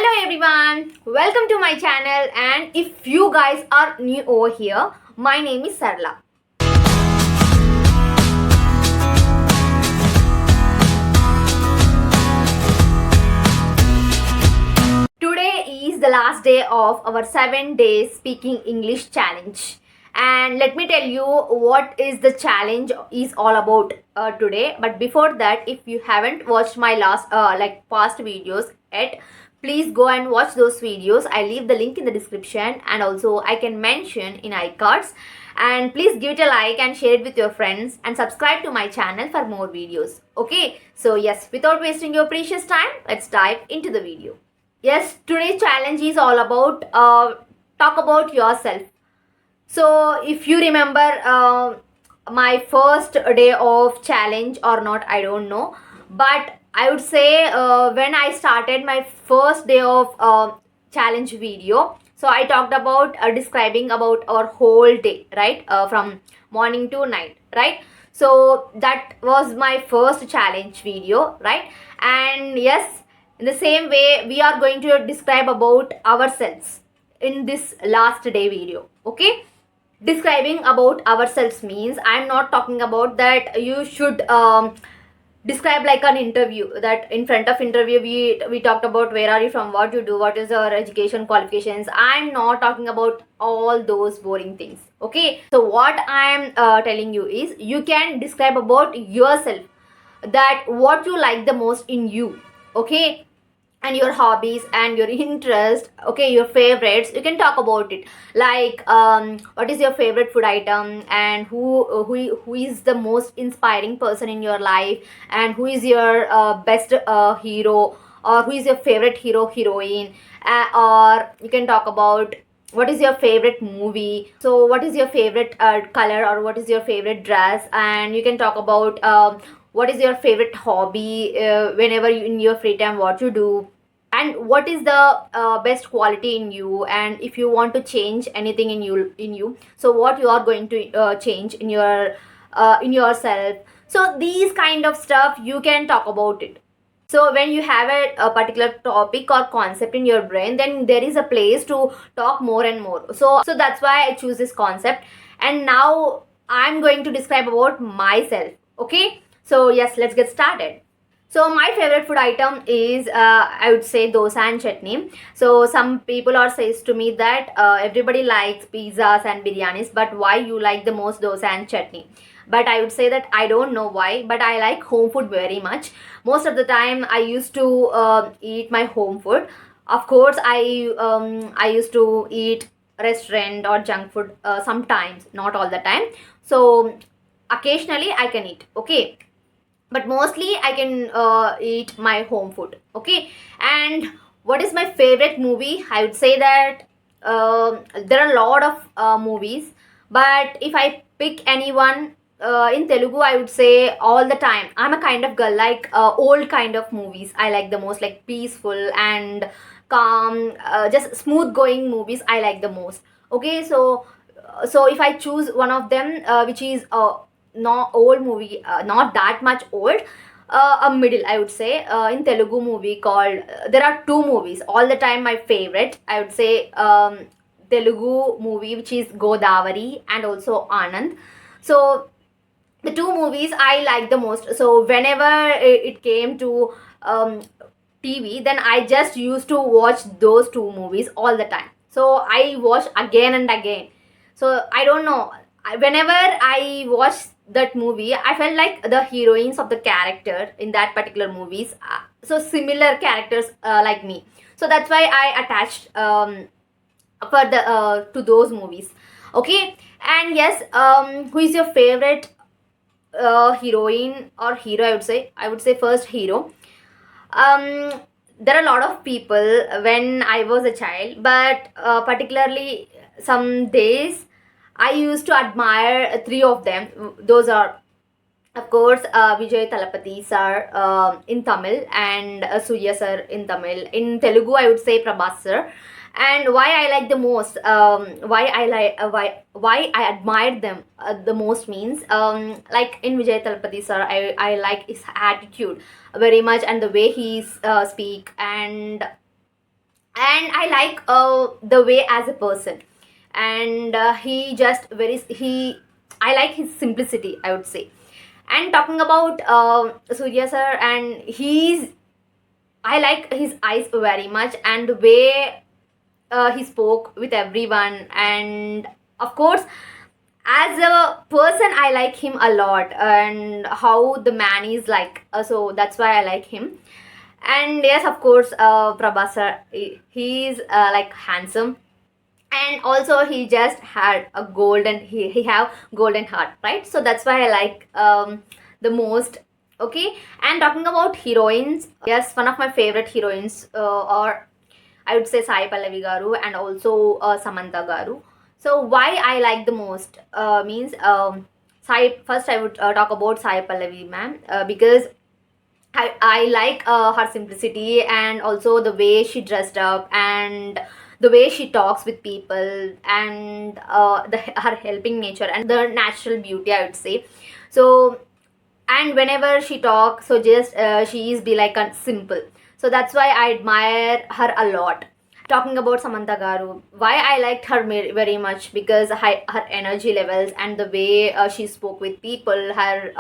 Hello everyone, welcome to my channel, and if you guys are new over here, my name is Sarala. Today is the last day of our 7 days speaking English challenge, and let me tell you what is the challenge is all about today. But before that, if you haven't watched my past videos yet, please go and watch those videos. I leave the link in the description, and also I can mention in iCards. And please give it a like and share it with your friends, and subscribe to my channel for more videos. Okay, so yes, without wasting your precious time, let's dive into the video. Yes, today's challenge is all about talk about yourself. So if you remember my first day of challenge or not, I don't know, but I would say when I started my first day of challenge video, so I talked about describing about our whole day, right, from morning to night, right? So that was my first challenge video, right? And yes, in the same way, we are going to describe about ourselves in this last day video. Okay, describing about ourselves means I'm not talking about that you should describe like an interview, that in front of interview we talked about where are you from, what you do, what is your education qualifications. I'm not talking about all those boring things. Okay, so what I'm telling you is you can describe about yourself, that what you like the most in you. Okay, and your hobbies and your interest, okay, your favorites, you can talk about it, like what is your favorite food item, and who is the most inspiring person in your life, and who is your best hero, or who is your favorite hero heroine, or you can talk about what is your favorite movie, so what is your favorite color, or what is your favorite dress, and you can talk about what is your favorite hobby, whenever you in your free time what you do, and what is the best quality in you, and if you want to change anything in you, so what you are going to change in yourself. So these kind of stuff you can talk about it. So when you have a particular topic or concept in your brain, then there is a place to talk more and more. So that's why I choose this concept. And now I'm going to describe about myself. Okay, so yes, let's get started. So my favorite food item is I would say dosa and chutney. So some people are says to me that everybody likes pizzas and biryanis, but why you like the most dosa and chutney? But I would say that I don't know why, but I like home food very much. Most of the time I used to eat my home food. Of course, I used to eat restaurant or junk food sometimes, not all the time. So occasionally I can eat. Okay, but mostly I can eat my home food. Okay, and what is my favorite movie? I would say that there are a lot of movies, but if I pick anyone in Telugu, I would say all the time I'm a kind of girl like old kind of movies I like the most, like peaceful and calm, just smooth going movies I like the most. Okay, so if I choose one of them, which is not old movie, not that much old, a middle, I would say, in Telugu movie called, there are two movies all the time my favorite, I would say, Telugu movie which is Godavari and also Anand. So the two movies I like the most. So whenever it came to TV, then I just used to watch those two movies all the time. So I watch again and again. So I don't know, whenever I watch that movie, I felt like the heroines of the character in that particular movies, so similar characters like me. So that's why I attached for the to those movies. Okay, and yes, who is your favorite heroine or hero? I would say first hero. There are a lot of people when I was a child, but particularly some days I used to admire three of them. Those are, of course, Vijay Talapati sir in Tamil, and Surya sir in Tamil. In Telugu, I would say Prabhas sir. And why I like the most, why I admired them the most means, like in Vijay Talapati sir, I like his attitude very much, and the way he speak, and and I like the way as a person, and he just very he I like his simplicity, I would say. And talking about Surya sir, and I like his eyes very much, and the way he spoke with everyone, and of course as a person I like him a lot, and how the man is like, so that's why I like him. And yes, of course, Prabhas sir, he's like handsome, and also he just had a golden, he have golden heart, right? So that's why I like the most. Okay. And talking about heroines, yes, one of my favorite heroines, or I would say Sai Pallavi garu, and also Samantha garu. So why I like the most means, Sai, first I would talk about Sai Pallavi ma'am, because I like her simplicity, and also the way she dressed up, and the way she talks with people, and her helping nature, and the natural beauty, I would say. So, and whenever she talks, so just she is be like a simple. So that's why I admire her a lot. Talking about Samantha Garu, why I liked her very much, because her energy levels, and the way she spoke with people, her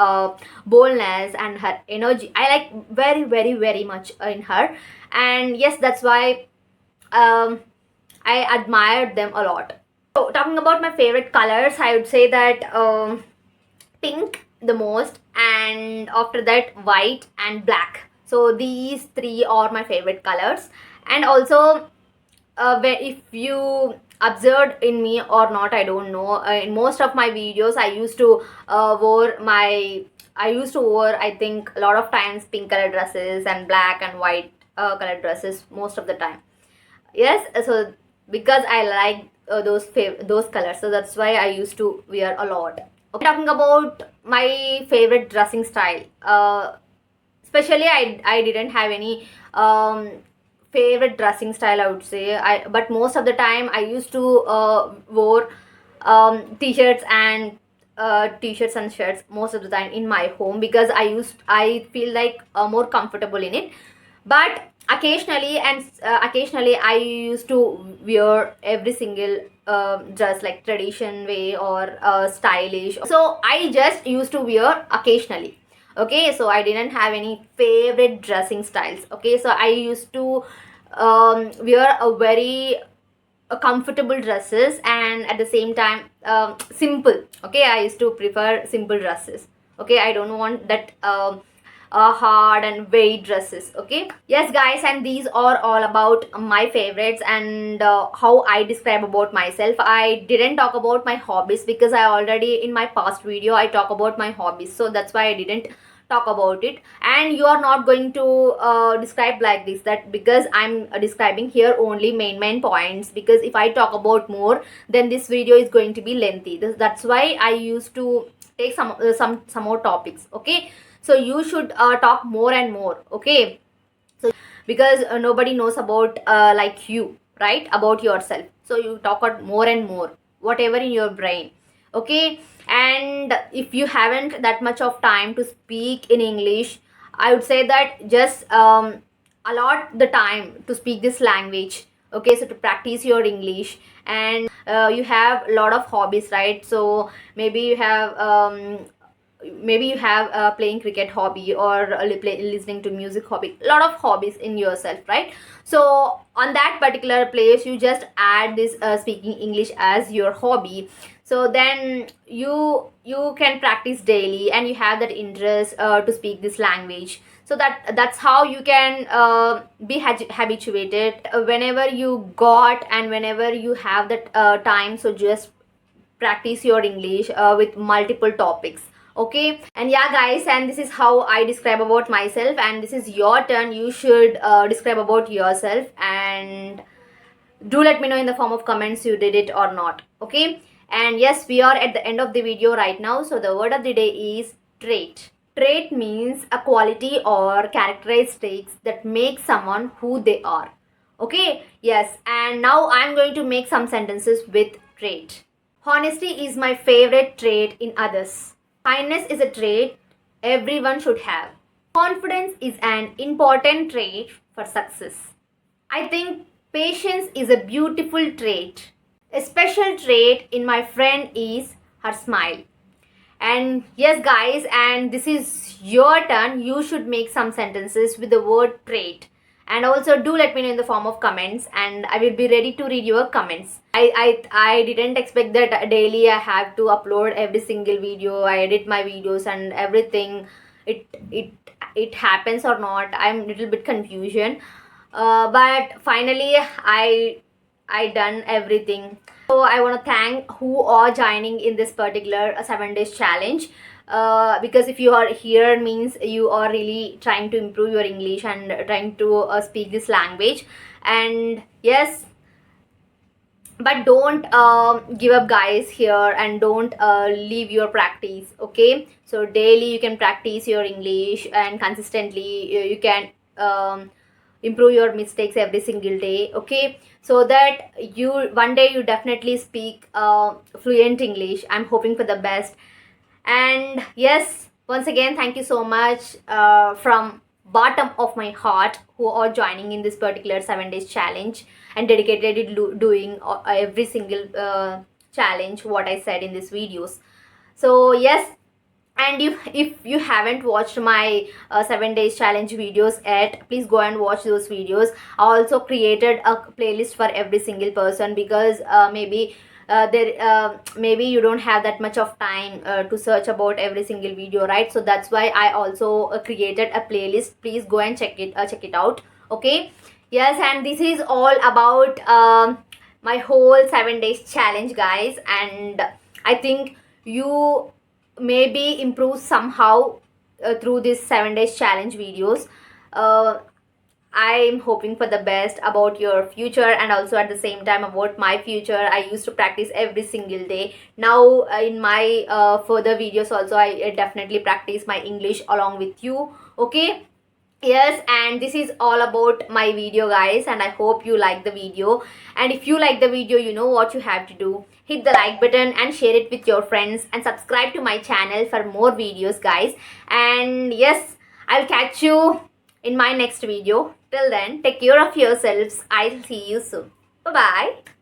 boldness and her energy, I like very much in her. And yes, that's why I admired them a lot. So talking about my favorite colors, I would say that pink the most, and after that white and black. So these three are my favorite colors. And also, where if you observed in me or not, I don't know, in most of my videos I used to wear, I think, a lot of times pink color dresses and black and white color dresses most of the time. Yes, so because I like those colors, so that's why I used to wear a lot. Okay, talking about my favorite dressing style, especially I didn't have any favorite dressing style, I would say. But most of the time I used to wear t-shirts and t-shirts and shirts most of the time in my home, because I feel like more comfortable in it. But occasionally I used to wear every single dress, like tradition way or stylish, so I just used to wear occasionally. Okay, so I didn't have any favorite dressing styles. Okay, so I used to wear a very comfortable dresses, and at the same time simple. Okay, I used to prefer simple dresses. Okay, I don't want that hard and weight dresses. Okay, yes guys, and these are all about my favorites, and how I describe about myself. I didn't talk about my hobbies, because I already in my past video I talk about my hobbies, so that's why I didn't talk about it. And you are not going to describe like this, that because I'm describing here only main points, because if I talk about more, then this video is going to be lengthy. That's why I used to take some more topics. Okay, so you should talk more and more. Okay, so because nobody knows about like you, right, about yourself, so you talk out more and more, whatever in your brain. Okay, and if you haven't that much of time to speak in English, I would say that just allot the time to speak this language. Okay, so to practice your English. And you have a lot of hobbies, right? So maybe you have a playing cricket hobby, or listening to music hobby, a lot of hobbies in yourself, right? So on that particular place you just add this speaking English as your hobby. So then you can practice daily, and you have that interest to speak this language. So that's how you can be habituated whenever you got, and whenever you have that time. So just practice your English with multiple topics. Okay, and yeah guys, and this is how I describe about myself, and this is your turn. You should describe about yourself, and do let me know in the form of comments you did it or not. Okay, and yes, we are at the end of the video right now. So the word of the day is trait. Trait means a quality or characteristics that make someone who they are. Okay, yes, and now I'm going to make some sentences with trait. Honesty is my favorite trait in others. Kindness is a trait everyone should have. Confidence is an important trait for success. I think Patience is a beautiful trait. A special trait in my friend is her smile. And yes, guys, and this is your turn. You should make some sentences with the word trait. And also do let me know in the form of comments, and I will be ready to read your comments. I didn't expect that daily I have to upload every single video. I edit my videos and everything. It it it happens or not. I'm a little bit confusion. But finally I done everything. So I want to thank who are joining in this particular 7 days challenge. Because if you are here means you are really trying to improve your English and trying to speak this language. And yes, but don't give up, guys, here, and don't leave your practice. Okay, so daily you can practice your English, and consistently you can improve your mistakes every single day. Okay, so that you one day you definitely speak fluent English. I'm hoping for the best. And yes, once again, thank you so much from bottom of my heart who are joining in this particular 7 days challenge and dedicated to doing every single challenge what I said in these videos. So yes, and if you haven't watched my 7 days challenge videos yet, please go and watch those videos. I also created a playlist for every single person, because maybe you don't have that much of time to search about every single video, right? So that's why I also created a playlist. Please go and check it out. Okay, yes, and this is all about my whole 7 days challenge, guys. And I think you maybe improve somehow through this 7 days challenge videos. I'm hoping for the best about your future, and also at the same time about my future. I used to practice every single day. Now in my further videos also, I definitely practice my English along with you. Okay, yes, and this is all about my video, guys, and I hope you like the video. And if you like the video, you know what you have to do. Hit the like button and share it with your friends, and subscribe to my channel for more videos, guys. And yes, I'll catch you in my next video. Till then, take care of yourselves. I'll see you soon. Bye bye.